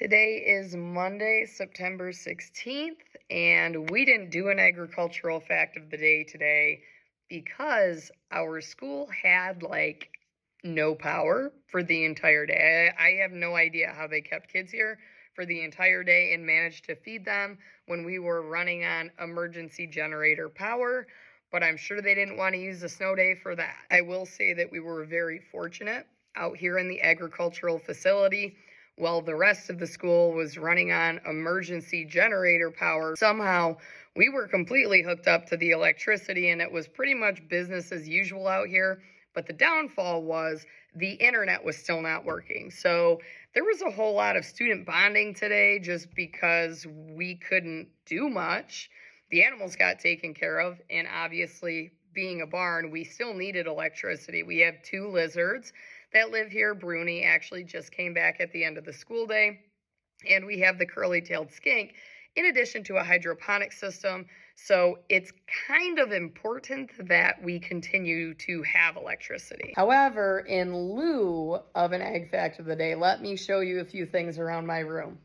Today is Monday, September 16th, and we didn't do an agricultural fact of the day today because our school had no power for the entire day. I have no idea how they kept kids here for the entire day and managed to feed them when we were running on emergency generator power, but I'm sure they didn't want to use the snow day for that. I will say that we were very fortunate out here in the agricultural facility. While the rest of the school was running on emergency generator power, somehow we were completely hooked up to the electricity and it was pretty much business as usual out here. But the downfall was the internet was still not working. So there was a whole lot of student bonding today just because we couldn't do much. The animals got taken care of, and obviously being a barn, we still needed electricity. We have 2 lizards that live here. Bruni actually just came back at the end of the school day. And we have the curly-tailed skink in addition to a hydroponic system. So it's kind of important that we continue to have electricity. However, in lieu of an ag fact of the day, let me show you a few things around my room.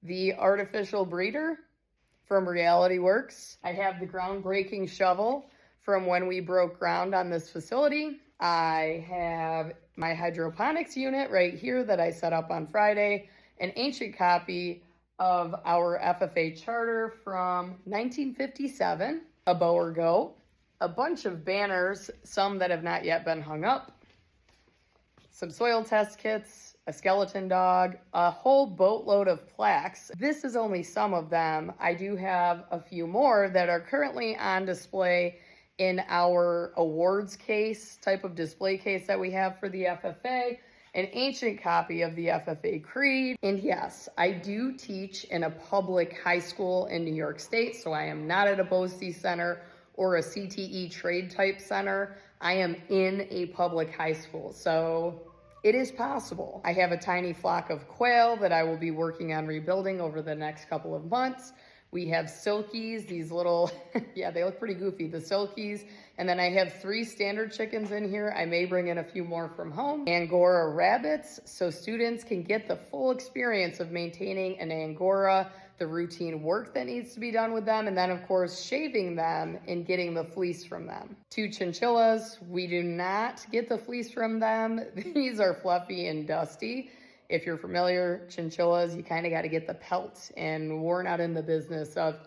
The artificial breeder from Reality Works. I have the groundbreaking shovel from when we broke ground on this facility. I have my hydroponics unit right here that I set up on Friday, an ancient copy of our FFA charter from 1957, a Boer goat, a bunch of banners, some that have not yet been hung up, some soil test kits, a skeleton dog, a whole boatload of plaques. This is only some of them. I do have a few more that are currently on display in our awards case, type of display case that we have for the FFA, an ancient copy of the FFA Creed. And yes, I do teach in a public high school in New York State, so I am not at a BOCES center or a CTE trade type center. I am in a public high school, so it is possible. I have a tiny flock of quail that I will be working on rebuilding over the next couple of months. We have silkies, these little, yeah, they look pretty goofy, the silkies. And then I have 3 standard chickens in here. I may bring in a few more from home. Angora rabbits, so students can get the full experience of maintaining an Angora, the routine work that needs to be done with them, and then of course shaving them and getting the fleece from them. 2 chinchillas, we do not get the fleece from them. These are Fluffy and Dusty. If you're familiar, chinchillas, you kind of got to get the pelt, and we're not in the business of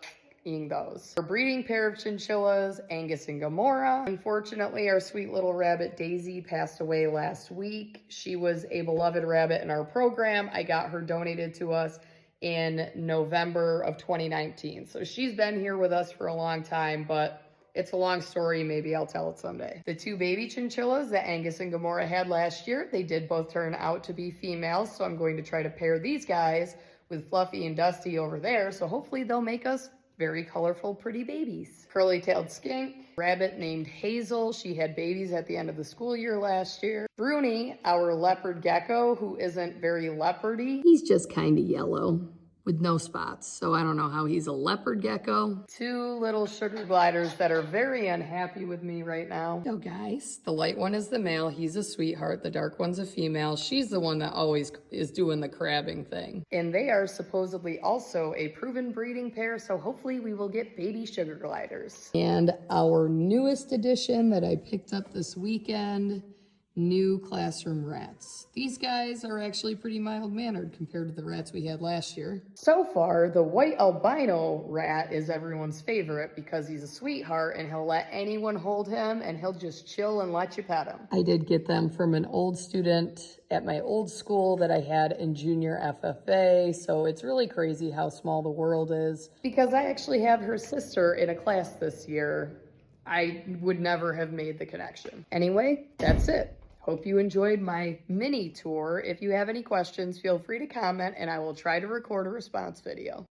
eating those. Our breeding pair of chinchillas, Angus and Gamora. Unfortunately, our sweet little rabbit Daisy passed away last week. She was a beloved rabbit in our program. I got her donated to us in November of 2019. So she's been here with us for a long time, but it's a long story. Maybe I'll tell it someday. The 2 baby chinchillas that Angus and Gamora had last year, they did both turn out to be females. So I'm going to try to pair these guys with Fluffy and Dusty over there. So hopefully they'll make us very colorful, pretty babies. Curly-tailed skink, rabbit named Hazel. She had babies at the end of the school year last year. Bruni, our leopard gecko, who isn't very leopardy. He's just kind of yellow with no spots, so I don't know how he's a leopard gecko. 2 little sugar gliders that are very unhappy with me right now. So guys, the light one is the male. He's a sweetheart. The dark one's a female. She's the one that always is doing the crabbing thing. And they are supposedly also a proven breeding pair, so hopefully we will get baby sugar gliders. And our newest addition that I picked up this weekend, new classroom rats. These guys are actually pretty mild-mannered compared to the rats we had last year. So far, the white albino rat is everyone's favorite because he's a sweetheart and he'll let anyone hold him and he'll just chill and let you pet him. I did get them from an old student at my old school that I had in junior FFA, so it's really crazy how small the world is. Because I actually have her sister in a class this year, I would never have made the connection. Anyway, that's it. Hope you enjoyed my mini tour. If you have any questions, feel free to comment and I will try to record a response video.